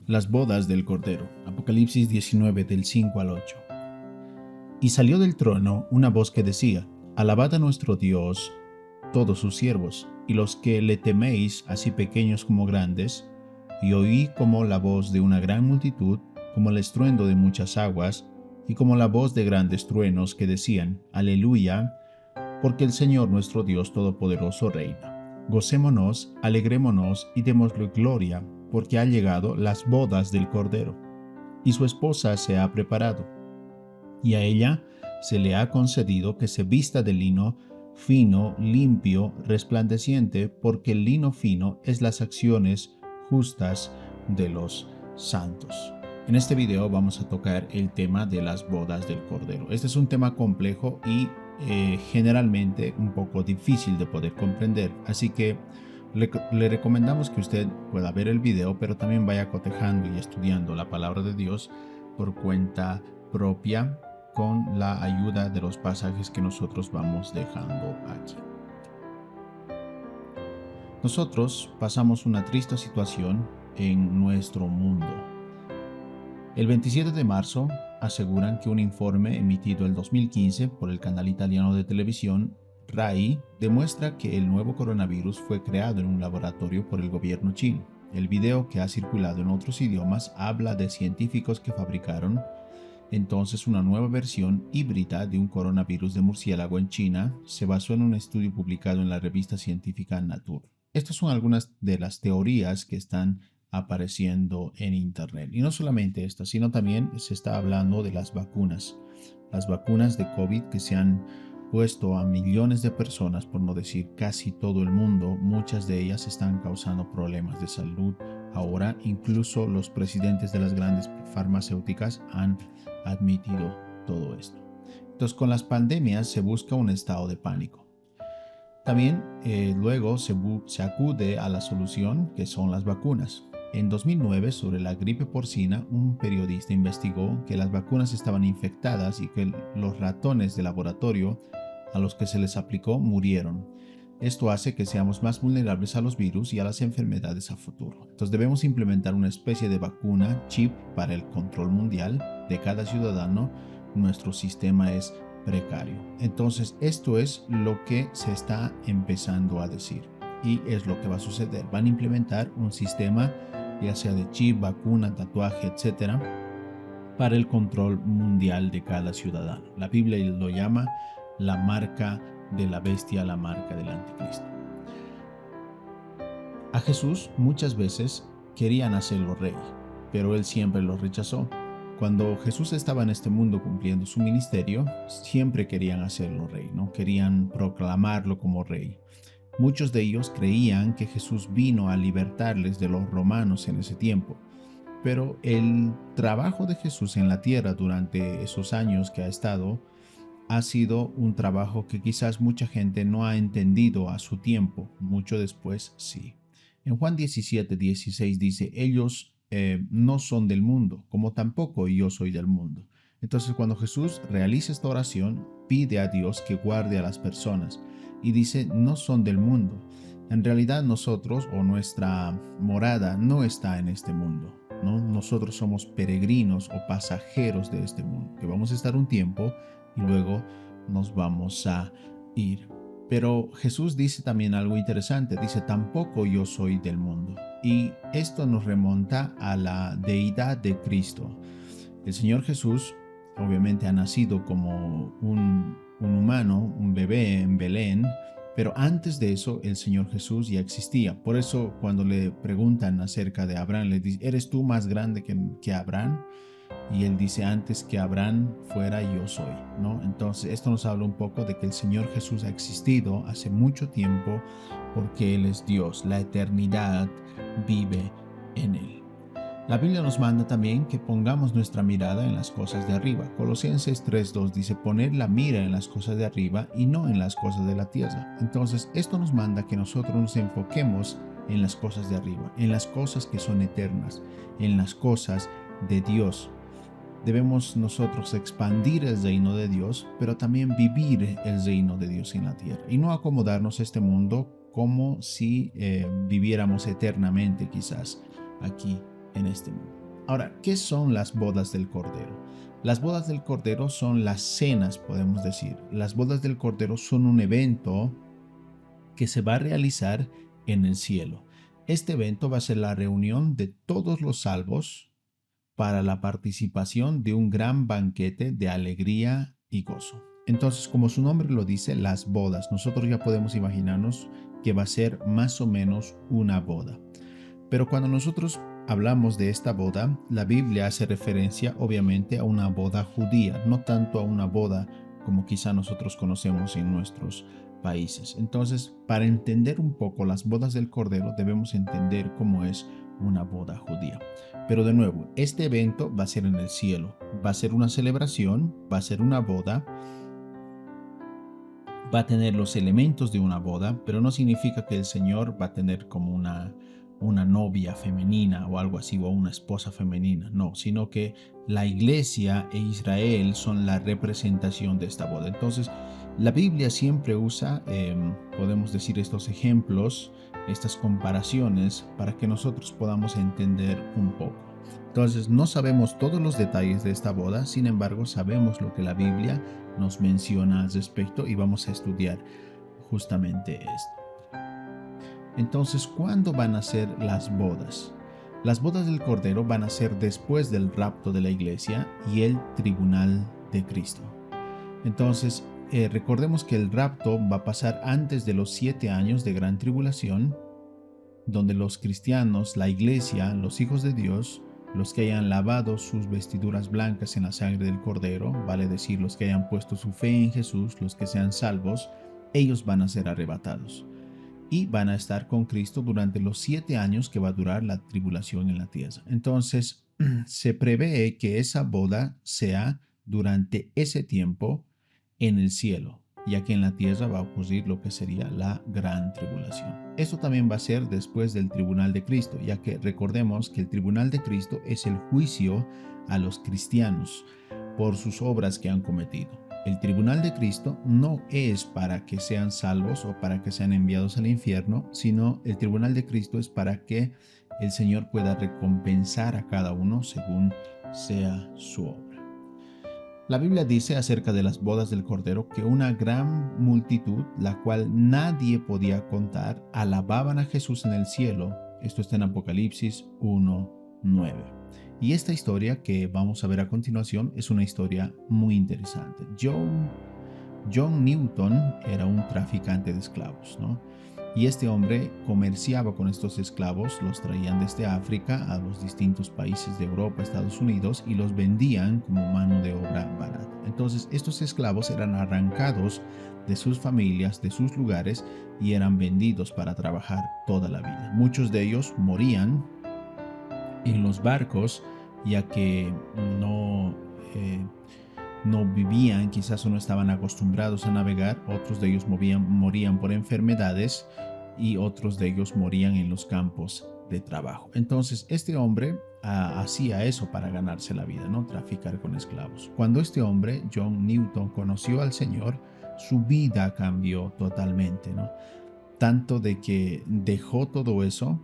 Las bodas del Cordero. Apocalipsis 19 del 5 al 8. Y salió del trono una voz que decía: Alabad a nuestro Dios, todos sus siervos, y los que le teméis, así pequeños como grandes. Y oí como la voz de una gran multitud, como el estruendo de muchas aguas, y como la voz de grandes truenos que decían: Aleluya, porque el Señor nuestro Dios Todopoderoso reina. Gocémonos, alegrémonos y démosle gloria, porque ha llegado las bodas del Cordero, y su esposa se ha preparado, y a ella se le ha concedido que se vista de lino fino, limpio, resplandeciente, porque el lino fino es las acciones justas de los santos. En este video vamos a tocar el tema de las bodas del Cordero. Este es un tema complejo y generalmente un poco difícil de poder comprender, así que le recomendamos que usted pueda ver el video, pero también vaya cotejando y estudiando la palabra de Dios por cuenta propia, con la ayuda de los pasajes que nosotros vamos dejando aquí. Nosotros pasamos una triste situación en nuestro mundo. El 27 de marzo aseguran que un informe emitido el 2015 por el canal italiano de televisión RAI demuestra que el nuevo coronavirus fue creado en un laboratorio por el gobierno chino. El video, que ha circulado en otros idiomas, habla de científicos que fabricaron entonces una nueva versión híbrida de un coronavirus de murciélago en China. Se basó en un estudio publicado en la revista científica Nature. Estas son algunas de las teorías que están apareciendo en Internet. Y no solamente estas, sino también se está hablando de las vacunas. Las vacunas de COVID que se han puesto a millones de personas, por no decir casi todo el mundo. Muchas de ellas están causando problemas de salud. Ahora incluso los presidentes de las grandes farmacéuticas han admitido todo esto. Entonces, con las pandemias se busca un estado de pánico. También luego se acude a la solución, que son las vacunas. En 2009, sobre la gripe porcina, un periodista investigó que las vacunas estaban infectadas y que los ratones de laboratorio a los que se les aplicó murieron. Esto hace que seamos más vulnerables a los virus y a las enfermedades a futuro. Entonces debemos implementar una especie de vacuna chip para el control mundial de cada ciudadano. Nuestro sistema es precario. Entonces esto es lo que se está empezando a decir y es lo que va a suceder. Van a implementar un sistema, ya sea de chip, vacuna, tatuaje, etcétera, para el control mundial de cada ciudadano. La Biblia lo llama la marca de la bestia, la marca del anticristo. A Jesús muchas veces querían hacerlo rey, pero él siempre lo rechazó. Cuando Jesús estaba en este mundo cumpliendo su ministerio, siempre querían hacerlo rey, ¿no? Querían proclamarlo como rey. Muchos de ellos creían que Jesús vino a libertarles de los romanos en ese tiempo. Pero el trabajo de Jesús en la tierra durante esos años que ha estado ha sido un trabajo que quizás mucha gente no ha entendido a su tiempo. Mucho después sí. En Juan 17:16 dice: ellos no son del mundo, como tampoco yo soy del mundo. Entonces, cuando Jesús realiza esta oración, pide a Dios que guarde a las personas y dice: no son del mundo. En realidad nosotros, o nuestra morada, no está en este mundo, ¿no? Nosotros somos peregrinos o pasajeros de este mundo, que vamos a estar un tiempo y luego nos vamos a ir. Pero Jesús dice también algo interesante, dice: tampoco yo soy del mundo. Y esto nos remonta a la deidad de Cristo. El Señor Jesús obviamente ha nacido como un humano, un bebé en Belén, pero antes de eso el Señor Jesús ya existía. Por eso cuando le preguntan acerca de Abraham, le dice: ¿eres tú más grande que Abraham? Y él dice: antes que Abraham fuera, yo soy, ¿no? Entonces esto nos habla un poco de que el Señor Jesús ha existido hace mucho tiempo porque Él es Dios. La eternidad vive en Él. La Biblia nos manda también que pongamos nuestra mirada en las cosas de arriba. Colosenses 3:2 dice: poner la mira en las cosas de arriba y no en las cosas de la tierra. Entonces esto nos manda que nosotros nos enfoquemos en las cosas de arriba, en las cosas que son eternas, en las cosas de Dios. Debemos nosotros expandir el reino de Dios, pero también vivir el reino de Dios en la tierra y no acomodarnos a este mundo como si viviéramos eternamente quizás aquí en este mundo. Ahora, ¿qué son las bodas del Cordero? Las bodas del Cordero son las cenas, podemos decir. Las bodas del Cordero son un evento que se va a realizar en el cielo. Este evento va a ser la reunión de todos los salvos para la participación de un gran banquete de alegría y gozo. Entonces, como su nombre lo dice, las bodas, nosotros ya podemos imaginarnos que va a ser más o menos una boda. Pero cuando nosotros hablamos de esta boda, la Biblia hace referencia obviamente a una boda judía, no tanto a una boda como quizá nosotros conocemos en nuestros países. Entonces, para entender un poco las bodas del Cordero, debemos entender cómo es una boda judía. Pero de nuevo, este evento va a ser en el cielo, va a ser una celebración, va a ser una boda, va a tener los elementos de una boda, pero no significa que el Señor va a tener como una novia femenina o algo así, o una esposa femenina, no, sino que la iglesia e Israel son la representación de esta boda. Entonces, la Biblia siempre usa, podemos decir, estos ejemplos, estas comparaciones, para que nosotros podamos entender un poco. Entonces, no sabemos todos los detalles de esta boda, sin embargo, sabemos lo que la Biblia nos menciona al respecto y vamos a estudiar justamente esto. Entonces, ¿cuándo van a ser las bodas? Las bodas del Cordero van a ser después del rapto de la iglesia y el tribunal de Cristo. Entonces, recordemos que el rapto va a pasar antes de los 7 años de gran tribulación, donde los cristianos, la iglesia, los hijos de Dios, los que hayan lavado sus vestiduras blancas en la sangre del Cordero, vale decir, los que hayan puesto su fe en Jesús, los que sean salvos, ellos van a ser arrebatados y van a estar con Cristo durante los 7 años que va a durar la tribulación en la tierra. Entonces, se prevé que esa boda sea durante ese tiempo en el cielo, ya que en la tierra va a ocurrir lo que sería la gran tribulación. Esto también va a ser después del tribunal de Cristo, ya que recordemos que el tribunal de Cristo es el juicio a los cristianos por sus obras que han cometido. El tribunal de Cristo no es para que sean salvos o para que sean enviados al infierno, sino el tribunal de Cristo es para que el Señor pueda recompensar a cada uno según sea su obra. La Biblia dice acerca de las bodas del Cordero que una gran multitud, la cual nadie podía contar, alababan a Jesús en el cielo. Esto está en Apocalipsis 1:9. Y esta historia que vamos a ver a continuación es una historia muy interesante. John Newton era un traficante de esclavos, ¿no? Y este hombre comerciaba con estos esclavos, los traían desde África a los distintos países de Europa, Estados Unidos, y los vendían como mano de obra barata. Entonces, estos esclavos eran arrancados de sus familias, de sus lugares, y eran vendidos para trabajar toda la vida. Muchos de ellos morían en los barcos, ya que no vivían, quizás no estaban acostumbrados a navegar. Otros de ellos morían por enfermedades y otros de ellos morían en los campos de trabajo. Entonces, este hombre hacía eso para ganarse la vida, ¿no? Traficar con esclavos. Cuando este hombre, John Newton, conoció al Señor, su vida cambió totalmente, ¿no? Tanto de que dejó todo eso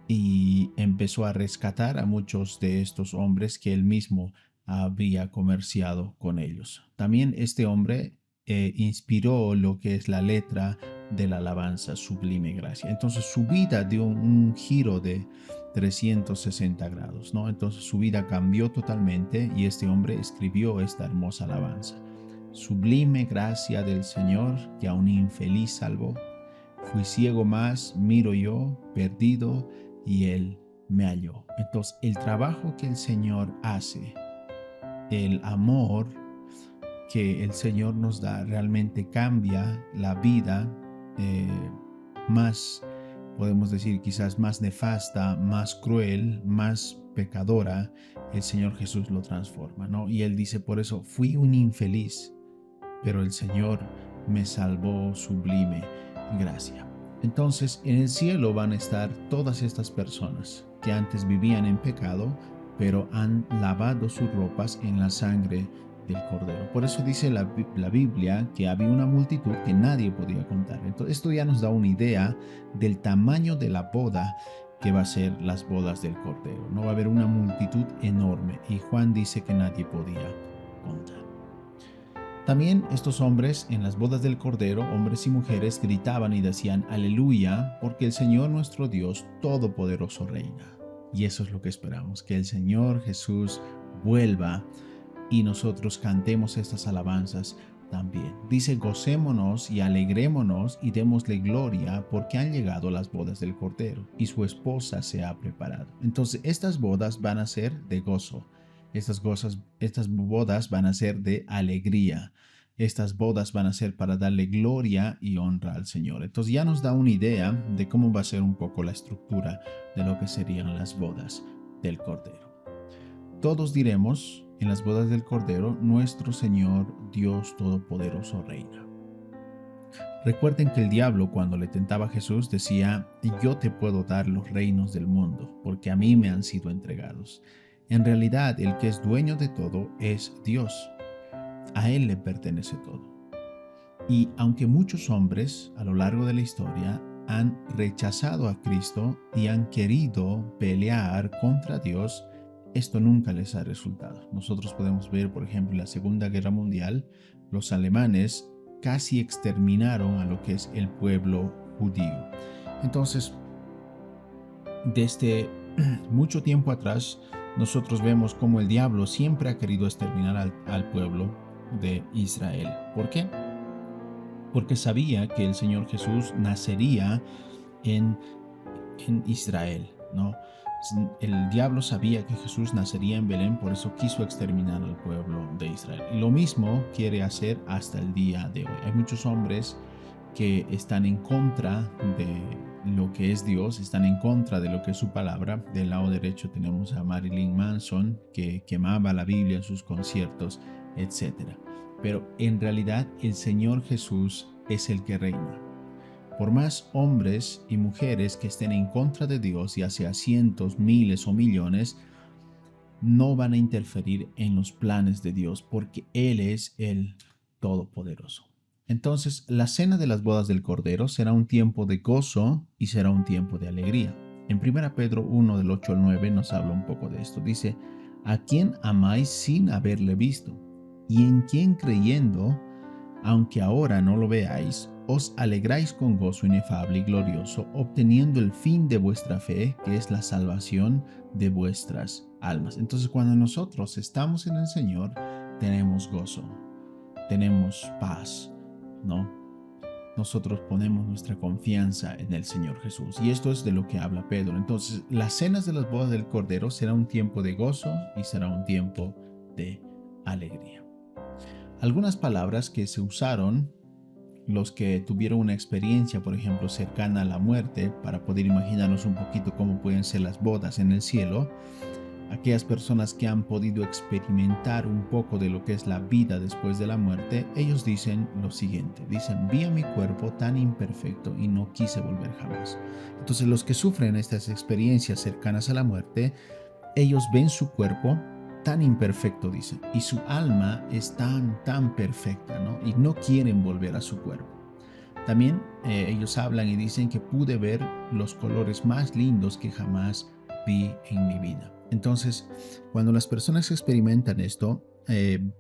y empezó a rescatar a muchos de estos hombres que él mismo había comerciado con ellos. También este hombre inspiró lo que es la letra de la alabanza Sublime Gracia. Entonces su vida dio un giro de 360 grados, ¿no? Entonces su vida cambió totalmente y este hombre escribió esta hermosa alabanza. Sublime gracia del Señor que a un infeliz salvó. Fui ciego más, miro yo, perdido, y Él me halló. Entonces el trabajo que el Señor hace, el amor que el Señor nos da, realmente cambia la vida más, podemos decir, quizás más nefasta, más cruel, más pecadora. El Señor Jesús lo transforma, ¿no? Y Él dice, por eso fui un infeliz, pero el Señor me salvó, sublime gracia. Entonces, en el cielo van a estar todas estas personas que antes vivían en pecado, pero han lavado sus ropas en la sangre del Cordero. Por eso dice la Biblia que había una multitud que nadie podía contar. Entonces, esto ya nos da una idea del tamaño de la boda que va a ser las bodas del Cordero. No va a haber una multitud enorme y Juan dice que nadie podía contar. También estos hombres en las bodas del Cordero, hombres y mujeres, gritaban y decían aleluya, porque el Señor nuestro Dios Todopoderoso reina. Y eso es lo que esperamos, que el Señor Jesús vuelva y nosotros cantemos estas alabanzas también. Dice, gocémonos y alegrémonos y démosle gloria porque han llegado las bodas del Cordero y su esposa se ha preparado. Entonces estas bodas van a ser de gozo. Estas bodas van a ser de alegría. Estas bodas van a ser para darle gloria y honra al Señor. Entonces ya nos da una idea de cómo va a ser un poco la estructura de lo que serían las bodas del Cordero. Todos diremos en las bodas del Cordero, nuestro Señor Dios Todopoderoso reina. Recuerden que el diablo, cuando le tentaba a Jesús, decía, yo te puedo dar los reinos del mundo, porque a mí me han sido entregados. En realidad, el que es dueño de todo es Dios. A Él le pertenece todo. Y aunque muchos hombres a lo largo de la historia han rechazado a Cristo y han querido pelear contra Dios, esto nunca les ha resultado. Nosotros podemos ver, por ejemplo, en la Segunda Guerra Mundial, los alemanes casi exterminaron a lo que es el pueblo judío. Entonces, desde mucho tiempo atrás, nosotros vemos cómo el diablo siempre ha querido exterminar al pueblo de Israel. ¿Por qué? Porque sabía que el Señor Jesús nacería en Israel, ¿no? El diablo sabía que Jesús nacería en Belén, por eso quiso exterminar al pueblo de Israel. Y lo mismo quiere hacer hasta el día de hoy. Hay muchos hombres que están en contra de lo que es Dios, están en contra de lo que es su palabra. Del lado derecho tenemos a Marilyn Manson, que quemaba la Biblia en sus conciertos, etc. Pero en realidad el Señor Jesús es el que reina. Por más hombres y mujeres que estén en contra de Dios, ya sea cientos, miles o millones, no van a interferir en los planes de Dios porque Él es el Todopoderoso. Entonces, la cena de las bodas del Cordero será un tiempo de gozo y será un tiempo de alegría. En 1 Pedro 1, del 8 al 9 nos habla un poco de esto. Dice, ¿a quién amáis sin haberle visto? Y en quién creyendo, aunque ahora no lo veáis, os alegráis con gozo inefable y glorioso, obteniendo el fin de vuestra fe, que es la salvación de vuestras almas. Entonces, cuando nosotros estamos en el Señor, tenemos gozo, tenemos paz, ¿no? Nosotros ponemos nuestra confianza en el Señor Jesús. Y esto es de lo que habla Pedro. Entonces, las cenas de las bodas del Cordero será un tiempo de gozo y será un tiempo de alegría. Algunas palabras que se usaron, los que tuvieron una experiencia, por ejemplo, cercana a la muerte, para poder imaginarnos un poquito cómo pueden ser las bodas en el cielo, aquellas personas que han podido experimentar un poco de lo que es la vida después de la muerte, ellos dicen lo siguiente, dicen, vi a mi cuerpo tan imperfecto y no quise volver jamás. Entonces los que sufren estas experiencias cercanas a la muerte, ellos ven su cuerpo tan imperfecto, dice, y su alma es tan perfecta, ¿no? Y no quieren volver a su cuerpo. También ellos hablan y dicen que pude ver los colores más lindos que jamás vi en mi vida. Entonces, cuando las personas experimentan esto,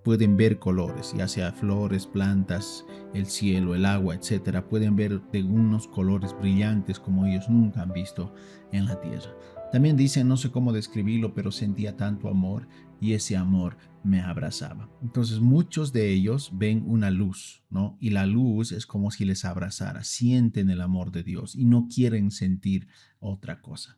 pueden ver colores, ya sea flores, plantas, el cielo, el agua, etcétera. Pueden ver de unos colores brillantes como ellos nunca han visto en la tierra. También dicen, no sé cómo describirlo, pero sentía tanto amor y ese amor me abrazaba. Entonces muchos de ellos ven una luz, ¿no? Y la luz es como si les abrazara, sienten el amor de Dios y no quieren sentir otra cosa.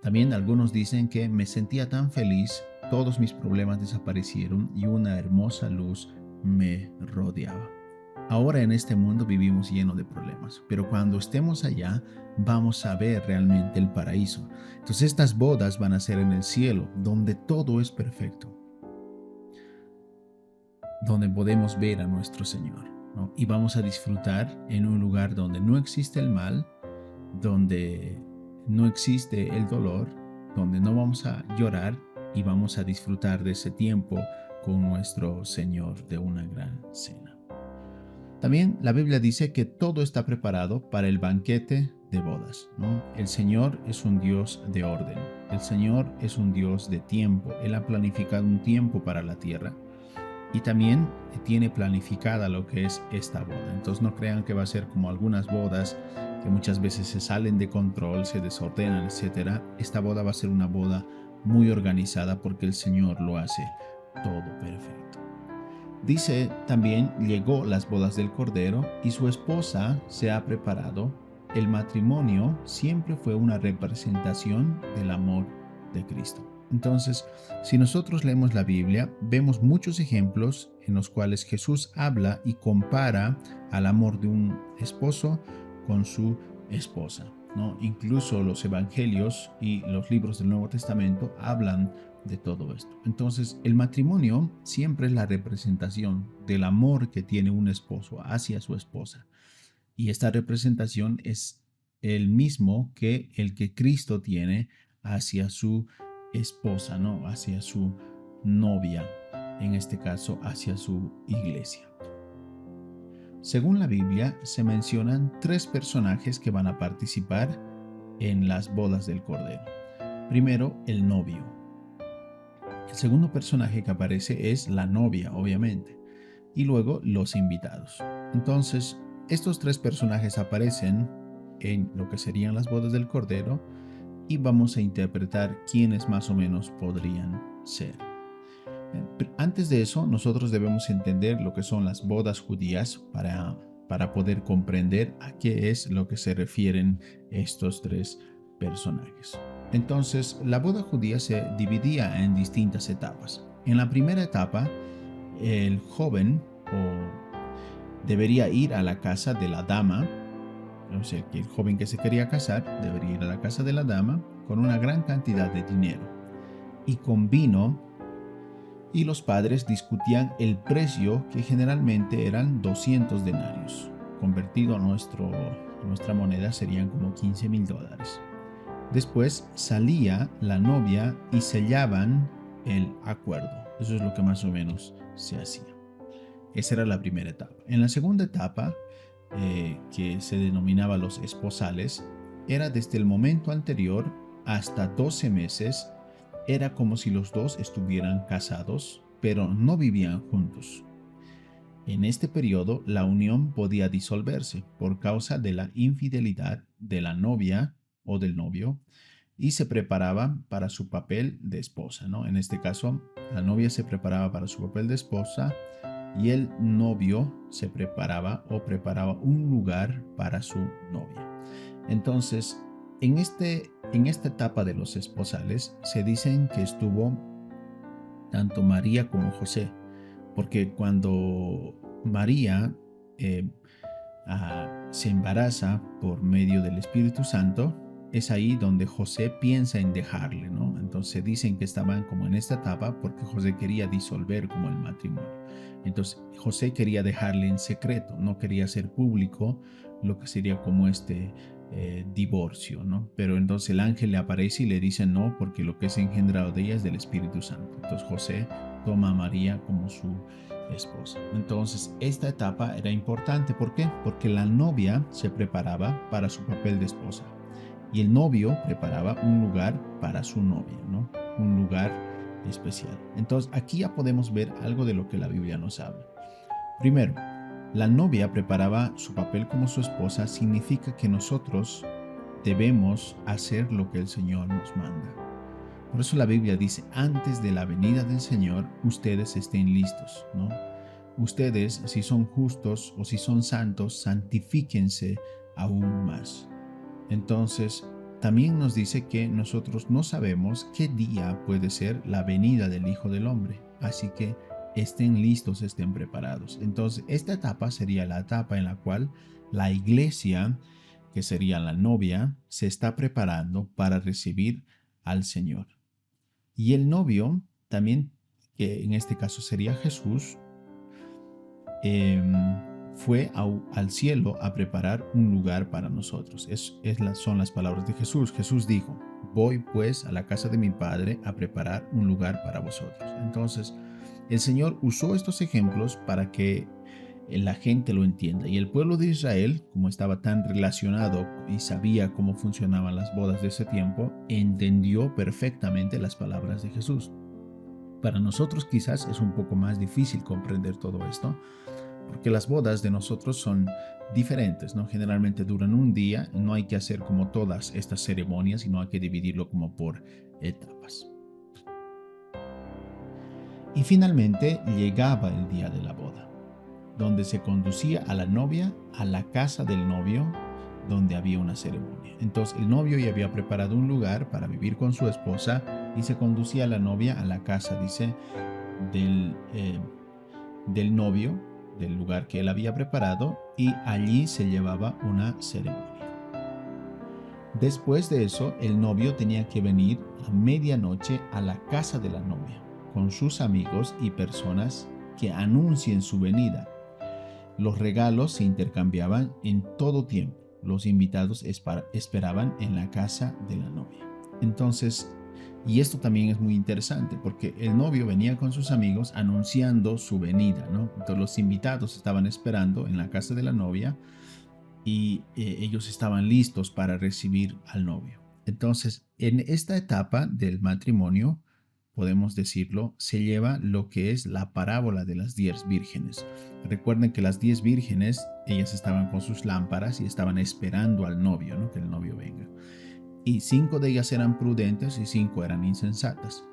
También algunos dicen que me sentía tan feliz, todos mis problemas desaparecieron y una hermosa luz me rodeaba. Ahora en este mundo vivimos lleno de problemas, pero cuando estemos allá vamos a ver realmente el paraíso. Entonces estas bodas van a ser en el cielo, donde todo es perfecto, donde podemos ver a nuestro Señor, ¿no? Y vamos a disfrutar en un lugar donde no existe el mal, donde no existe el dolor, donde no vamos a llorar y vamos a disfrutar de ese tiempo con nuestro Señor de una gran cena. También la Biblia dice que todo está preparado para el banquete de bodas, ¿no? El Señor es un Dios de orden. El Señor es un Dios de tiempo. Él ha planificado un tiempo para la tierra y también tiene planificada lo que es esta boda. Entonces no crean que va a ser como algunas bodas que muchas veces se salen de control, se desordenan, etc. Esta boda va a ser una boda muy organizada porque el Señor lo hace todo perfecto. Dice también, llegó las bodas del Cordero y su esposa se ha preparado. El matrimonio siempre fue una representación del amor de Cristo. Entonces, si nosotros leemos la Biblia, vemos muchos ejemplos en los cuales Jesús habla y compara al amor de un esposo con su esposa, ¿no? Incluso los evangelios y los libros del Nuevo Testamento hablan de todo esto. Entonces, el matrimonio siempre es la representación del amor que tiene un esposo hacia su esposa. Y esta representación es el mismo que el que Cristo tiene hacia su esposa, ¿no? Hacia su novia, en este caso hacia su iglesia. Según la Biblia, se mencionan 3 personajes que van a participar en las bodas del Cordero. Primero, el novio. El segundo personaje que aparece es la novia, obviamente, y luego los invitados. Entonces, estos 3 personajes aparecen en lo que serían las bodas del Cordero y vamos a interpretar quiénes más o menos podrían ser. Antes de eso, nosotros debemos entender lo que son las bodas judías para poder comprender a qué es lo que se refieren estos 3 personajes. Entonces, la boda judía se dividía en distintas etapas. En la primera etapa, el joven debería ir a la casa de la dama, o sea, que el joven que se quería casar debería ir a la casa de la dama con una gran cantidad de dinero y con vino, y los padres discutían el precio, que generalmente eran 200 denarios. Convertido a nuestra moneda serían como $15,000. Después salía la novia y sellaban el acuerdo. Eso es lo que más o menos se hacía. Esa era la primera etapa. En la segunda etapa, que se denominaba los esposales, era desde el momento anterior hasta 12 meses. Era como si los dos estuvieran casados, pero no vivían juntos. En este periodo, la unión podía disolverse por causa de la infidelidad de la novia o del novio, y se preparaba para su papel de esposa, ¿no? En este caso, la novia se preparaba para su papel de esposa y el novio se preparaba un lugar para su novia. Entonces, en esta etapa de los esposales se dicen que estuvo tanto María como José, porque cuando María se embaraza por medio del Espíritu Santo, es ahí donde José piensa en dejarle, ¿no? Entonces dicen que estaban como en esta etapa porque José quería disolver como el matrimonio. Entonces José quería dejarle en secreto, no quería hacer público lo que sería como divorcio, ¿no? Pero entonces el ángel le aparece y le dice no, porque lo que es engendrado de ella es del Espíritu Santo. Entonces José toma a María como su esposa. Entonces esta etapa era importante. ¿Por qué? Porque la novia se preparaba para su papel de esposa y el novio preparaba un lugar para su novia, ¿no? Un lugar especial. Entonces aquí ya podemos ver algo de lo que la Biblia nos habla. Primero, la novia preparaba su papel como su esposa. Significa que nosotros debemos hacer lo que el Señor nos manda. Por eso la Biblia dice, antes de la venida del Señor, ustedes estén listos, ¿no? Ustedes, si son justos o si son santos, santifíquense aún más. Entonces, también nos dice que nosotros no sabemos qué día puede ser la venida del Hijo del Hombre. Así que estén listos, estén preparados. Entonces, esta etapa sería la etapa en la cual la iglesia, que sería la novia, se está preparando para recibir al Señor. Y el novio, también, que en este caso sería Jesús, fue al cielo a preparar un lugar para nosotros. Son las palabras de Jesús. Jesús dijo, voy pues a la casa de mi Padre a preparar un lugar para vosotros. Entonces, el Señor usó estos ejemplos para que la gente lo entienda. Y el pueblo de Israel, como estaba tan relacionado y sabía cómo funcionaban las bodas de ese tiempo, entendió perfectamente las palabras de Jesús. Para nosotros quizás es un poco más difícil comprender todo esto, porque las bodas de nosotros son diferentes, ¿no? Generalmente duran un día, no hay que hacer como todas estas ceremonias, sino hay que dividirlo como por etapas. Y finalmente llegaba el día de la boda, donde se conducía a la novia a la casa del novio, donde había una ceremonia. Entonces el novio ya había preparado un lugar para vivir con su esposa y se conducía a la novia a la casa, dice, del novio, del lugar que él había preparado, y allí se llevaba una ceremonia. Después de eso, el novio tenía que venir a medianoche a la casa de la novia, con sus amigos y personas que anuncien su venida. Los regalos se intercambiaban en todo tiempo. Los invitados esperaban en la casa de la novia. Entonces, y esto también es muy interesante porque el novio venía con sus amigos anunciando su venida, ¿no? Entonces los invitados estaban esperando en la casa de la novia y ellos estaban listos para recibir al novio. Entonces, en esta etapa del matrimonio, podemos decirlo, se lleva lo que es la parábola de las 10 vírgenes. Recuerden que las 10 vírgenes, ellas estaban con sus lámparas y estaban esperando al novio, ¿no? Que el novio venga. Y 5 de ellas eran prudentes y 5 eran insensatas.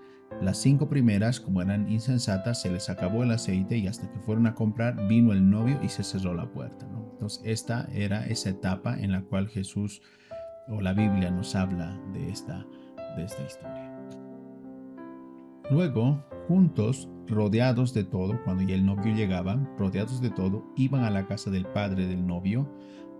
Las 5 primeras, como eran insensatas, se les acabó el aceite y hasta que fueron a comprar vino el novio y se cerró la puerta, ¿no? Entonces esta era esa etapa en la cual Jesús o la Biblia nos habla de esta historia. Luego, juntos, rodeados de todo, cuando ya el novio llegaba, rodeados de todo, iban a la casa del padre del novio,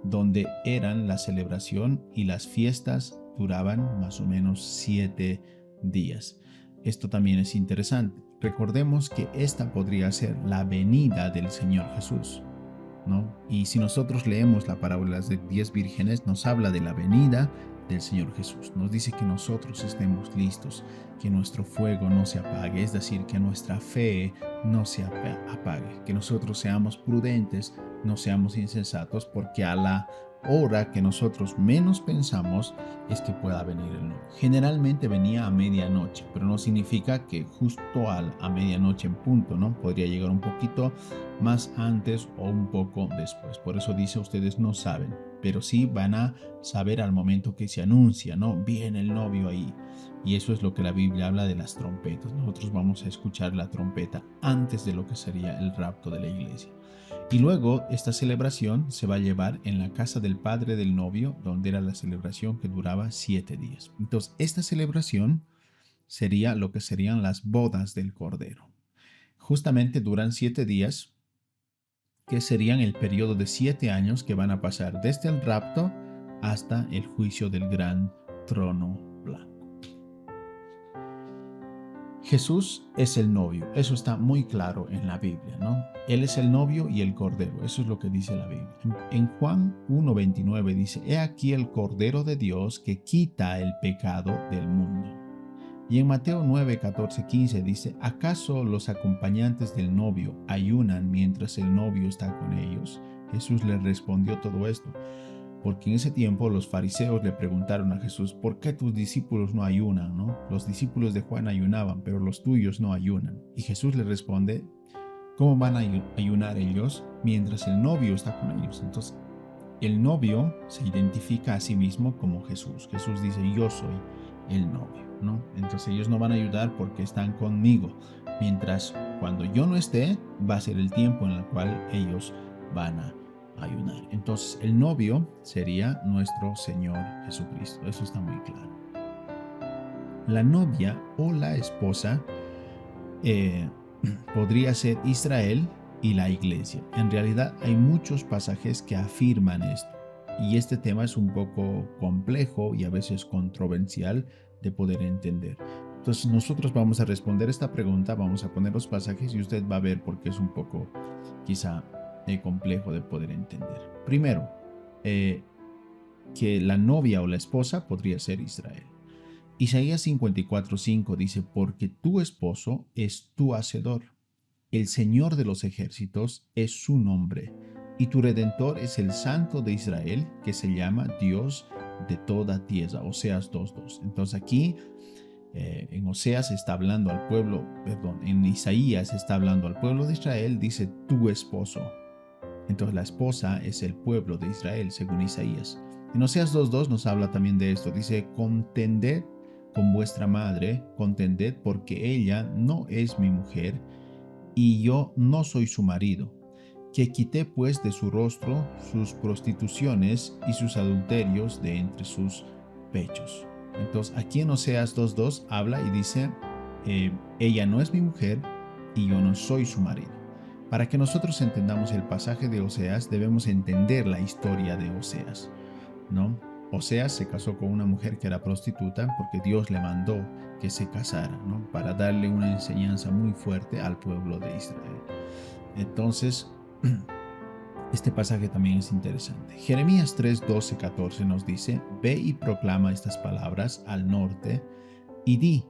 donde eran la celebración y las fiestas duraban más o menos 7 días. Esto también es interesante. Recordemos que esta podría ser la venida del Señor Jesús, ¿no? Y si nosotros leemos la parábola de 10 vírgenes, nos habla de la venida del Señor Jesús. Nos dice que nosotros estemos listos, que nuestro fuego no se apague, es decir, que nuestra fe no se apague, que nosotros seamos prudentes, no seamos insensatos, porque a la hora que nosotros menos pensamos es que pueda venir el novio. Generalmente venía a medianoche, pero no significa que justo a medianoche en punto, ¿no? Podría llegar un poquito más antes o un poco después. Por eso dice, ustedes no saben, pero sí van a saber al momento que se anuncia, ¿no? Viene el novio ahí. Y eso es lo que la Biblia habla de las trompetas. Nosotros vamos a escuchar la trompeta antes de lo que sería el rapto de la iglesia. Y luego esta celebración se va a llevar en la casa del padre del novio, donde era la celebración que duraba 7 días. Entonces, esta celebración sería lo que serían las bodas del Cordero. Justamente duran 7 días, que serían el periodo de 7 años que van a pasar desde el rapto hasta el juicio del gran trono blanco. Jesús es el novio, eso está muy claro en la Biblia, ¿no? Él es el novio y el cordero, eso es lo que dice la Biblia. En Juan 1:29 dice, he aquí el Cordero de Dios que quita el pecado del mundo. Y en Mateo 9:14-15 dice, ¿acaso los acompañantes del novio ayunan mientras el novio está con ellos? Jesús les respondió todo esto, porque en ese tiempo los fariseos le preguntaron a Jesús, ¿por qué tus discípulos no ayunan, no? Los discípulos de Juan ayunaban, pero los tuyos no ayunan. Y Jesús les responde, ¿cómo van a ayunar ellos mientras el novio está con ellos? Entonces, el novio se identifica a sí mismo como Jesús. Jesús dice, yo soy el novio, ¿no? Entonces ellos no van a ayudar porque están conmigo. Mientras cuando yo no esté, va a ser el tiempo en el cual ellos van a ayunar. Entonces el novio sería nuestro Señor Jesucristo. Eso está muy claro. La novia o la esposa podría ser Israel y la iglesia. En realidad hay muchos pasajes que afirman esto. Y este tema es un poco complejo y a veces controversial de poder entender. Entonces nosotros vamos a responder esta pregunta, vamos a poner los pasajes y usted va a ver por qué es un poco quizá complejo de poder entender. Primero, que la novia o la esposa podría ser Israel. Isaías 54:5 dice, porque tu esposo es tu hacedor, El Señor de los ejércitos es su nombre, y tu Redentor es el Santo de Israel, que se llama Dios de toda tierra. Oseas 2:2. Entonces aquí en Oseas está hablando al pueblo, perdón, en Isaías está hablando al pueblo de Israel, dice tu esposo. Entonces la esposa es el pueblo de Israel, según Isaías. En Oseas 2:2 nos habla también de esto. Dice, contended con vuestra madre, contended porque ella no es mi mujer y yo no soy su marido. Que quité pues de su rostro sus prostituciones y sus adulterios de entre sus pechos. Entonces aquí en Oseas 2:2 habla y dice, ella no es mi mujer y yo no soy su marido. Para que nosotros entendamos el pasaje de Oseas, debemos entender la historia de Oseas, ¿no? Oseas se casó con una mujer que era prostituta porque Dios le mandó que se casara, ¿no? Para darle una enseñanza muy fuerte al pueblo de Israel. Entonces, este pasaje también es interesante. Jeremías 3:12-14 nos dice, ve y proclama estas palabras al norte y di,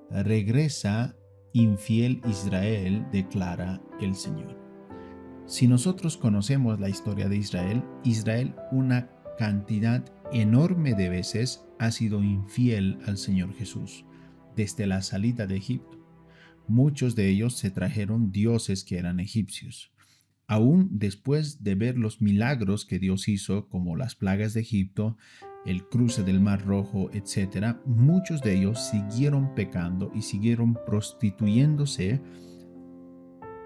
regresa infiel Israel, declara el Señor. Si nosotros conocemos la historia de Israel, Israel una cantidad enorme de veces ha sido infiel al Señor Jesús, desde la salida de Egipto. Muchos de ellos se trajeron dioses que eran egipcios. Aún después de ver los milagros que Dios hizo, como las plagas de Egipto, el cruce del Mar Rojo, etc., muchos de ellos siguieron pecando y siguieron prostituyéndose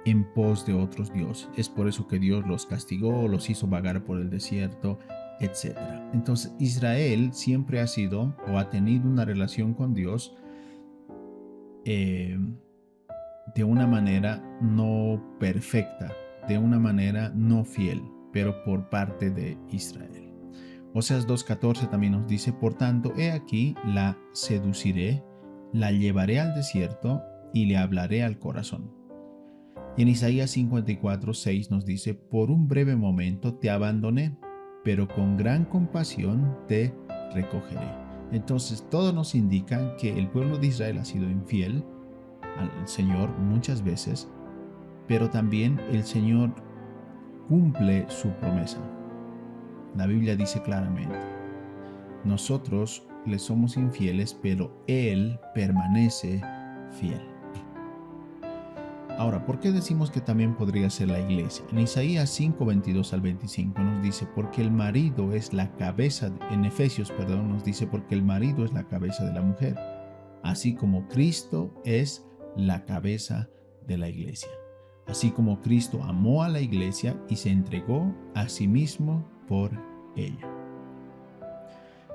en pos de otros dioses. Es por eso que Dios los castigó, los hizo vagar por el desierto, etc. Entonces Israel siempre ha sido o ha tenido una relación con Dios de una manera no perfecta, de una manera no fiel, pero por parte de Israel. Oseas 2:14 también nos dice, por tanto, he aquí, la seduciré, la llevaré al desierto y le hablaré al corazón. Y en Isaías 54:6 nos dice, por un breve momento te abandoné, pero con gran compasión te recogeré. Entonces, todo nos indica que el pueblo de Israel ha sido infiel al Señor muchas veces, pero también el Señor cumple su promesa. La Biblia dice claramente, nosotros le somos infieles, pero Él permanece fiel. Ahora, ¿por qué decimos que también podría ser la iglesia? En Isaías 5:22-25 nos dice, porque el marido es la cabeza, en Efesios, nos dice, porque el marido es la cabeza de la mujer, así como Cristo es la cabeza de la iglesia. Así como Cristo amó a la iglesia y se entregó a sí mismo por ella.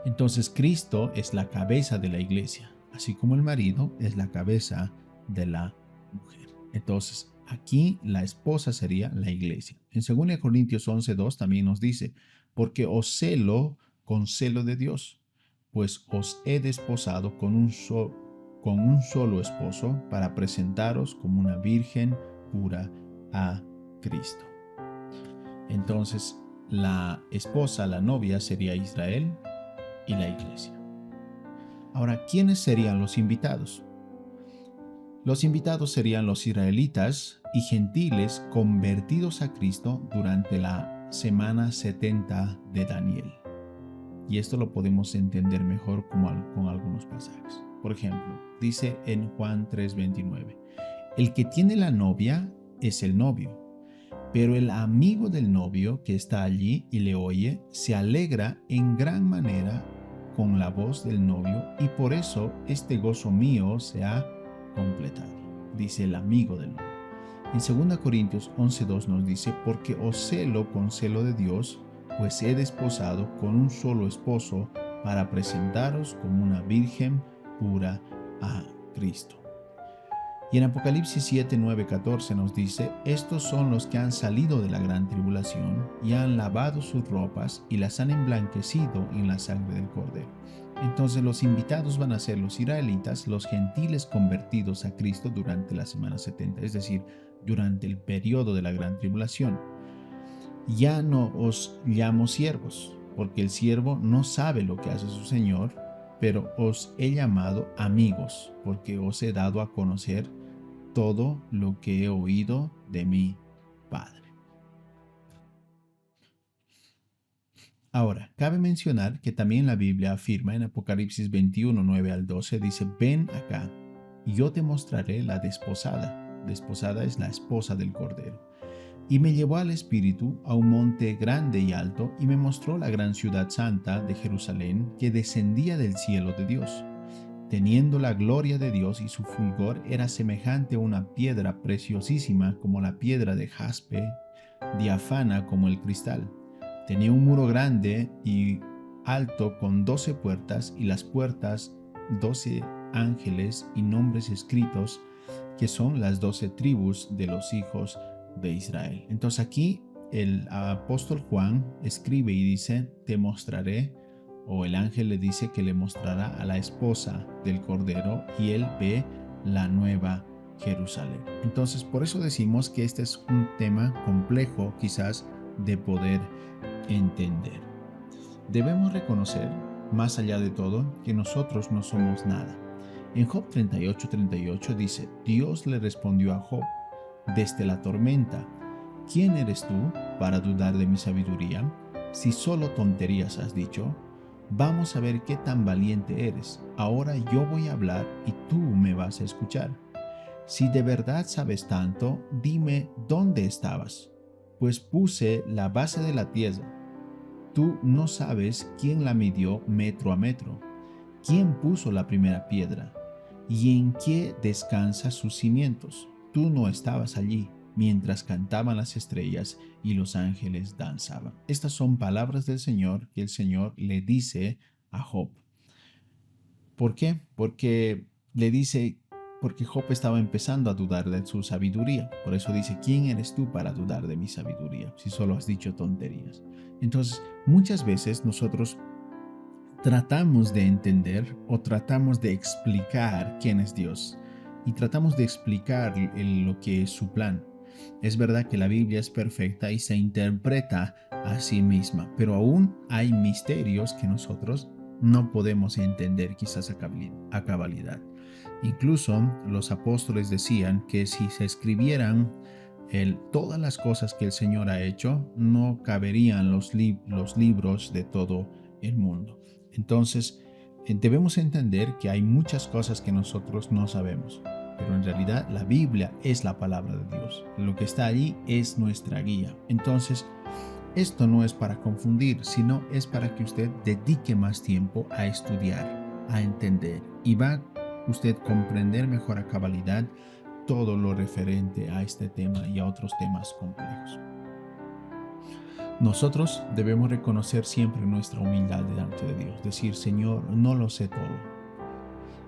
Entonces Cristo es la cabeza de la iglesia, así como el marido es la cabeza de la mujer. Entonces aquí la esposa sería la iglesia. En 2 Corintios 11:2 también nos dice, porque os celo con celo de Dios, pues os he desposado con un solo esposo para presentaros como una virgen pura a Cristo. Entonces, la esposa, la novia, sería Israel y la iglesia. Ahora, ¿quiénes serían los invitados? Los invitados serían los israelitas y gentiles convertidos a Cristo durante la semana 70 de Daniel. Y esto lo podemos entender mejor con algunos pasajes. Por ejemplo, dice en Juan 3:29, el que tiene la novia es el novio, pero el amigo del novio que está allí y le oye, se alegra en gran manera con la voz del novio y por eso este gozo mío se ha completado, dice el amigo del novio. En 2 Corintios 11:2 nos dice, porque os celo con celo de Dios, pues he desposado con un solo esposo para presentaros como una virgen pura a Cristo. Y en Apocalipsis 7:9-14 nos dice, estos son los que han salido de la gran tribulación y han lavado sus ropas y las han emblanquecido en la sangre del Cordero. Entonces los invitados van a ser los israelitas, los gentiles convertidos a Cristo durante la semana 70, es decir, durante el periodo de la gran tribulación. Ya no os llamo siervos, porque el siervo no sabe lo que hace su Señor, pero os he llamado amigos, porque os he dado a conocer todo lo que he oído de mi Padre. Ahora, cabe mencionar que también la Biblia afirma en Apocalipsis 21, 9 al 12, dice, ven acá, y yo te mostraré la desposada. Desposada es la esposa del Cordero. Y me llevó al Espíritu a un monte grande y alto, y me mostró la gran ciudad santa de Jerusalén, que descendía del cielo de Dios, teniendo la gloria de Dios, y su fulgor era semejante a una piedra preciosísima, como la piedra de jaspe, diáfana como el cristal. Tenía un muro grande y alto con 12 puertas, y las puertas 12 ángeles y nombres escritos, que son las 12 tribus de los hijos de Israel. Entonces aquí el apóstol Juan escribe y dice, te mostraré, o el ángel le dice que le mostrará a la esposa del Cordero, y él ve la nueva Jerusalén. Entonces por eso decimos que este es un tema complejo quizás de poder entender. Debemos reconocer, más allá de todo, que nosotros no somos nada. En Job 38:38 dice, Dios le respondió a Job desde la tormenta, ¿quién eres tú para dudar de mi sabiduría? Si solo tonterías has dicho, vamos a ver qué tan valiente eres. Ahora yo voy a hablar y tú me vas a escuchar. Si de verdad sabes tanto, dime dónde estabas, pues puse la base de la tierra. Tú no sabes quién la midió metro a metro, quién puso la primera piedra y en qué descansa sus cimientos. Tú no estabas allí mientras cantaban las estrellas y los ángeles danzaban. Estas son palabras del Señor que el Señor le dice a Job. ¿Por qué? Porque Job estaba empezando a dudar de su sabiduría. Por eso dice, ¿quién eres tú para dudar de mi sabiduría si solo has dicho tonterías? Entonces, muchas veces nosotros tratamos de entender o tratamos de explicar quién es Dios y tratamos de explicar lo que es su plan. Es verdad que la Biblia es perfecta y se interpreta a sí misma, pero aún hay misterios que nosotros no podemos entender quizás a cabalidad. Incluso los apóstoles decían que si se escribieran todas las cosas que el Señor ha hecho, no caberían los libros de todo el mundo. Entonces, debemos entender que hay muchas cosas que nosotros no sabemos, pero en realidad la Biblia es la palabra de Dios. Lo que está allí es nuestra guía. Entonces, esto no es para confundir, sino es para que usted dedique más tiempo a estudiar, a entender, y va usted comprender mejor a cabalidad todo lo referente a este tema y a otros temas complejos. Nosotros debemos reconocer siempre nuestra humildad delante de Dios, decir, Señor, no lo sé todo.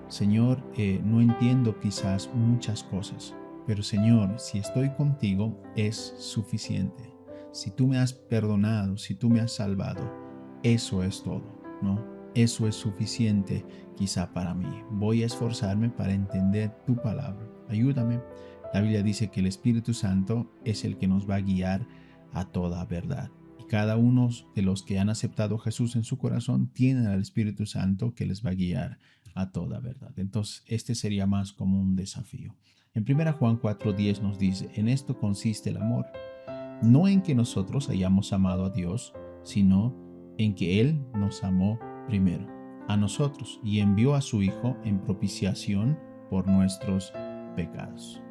Señor, no entiendo quizás muchas cosas, pero Señor, si estoy contigo es suficiente. Si tú me has perdonado, si tú me has salvado, eso es todo, ¿no? Eso es suficiente quizá para mí. Voy a esforzarme para entender tu palabra. Ayúdame. La Biblia dice que el Espíritu Santo es el que nos va a guiar a toda verdad. Y cada uno de los que han aceptado a Jesús en su corazón tienen al Espíritu Santo que les va a guiar a toda verdad. Entonces, este sería más como un desafío. En 1 Juan 4:10 nos dice, en esto consiste el amor, no en que nosotros hayamos amado a Dios, sino en que Él nos amó primero a nosotros y envió a su Hijo en propiciación por nuestros pecados.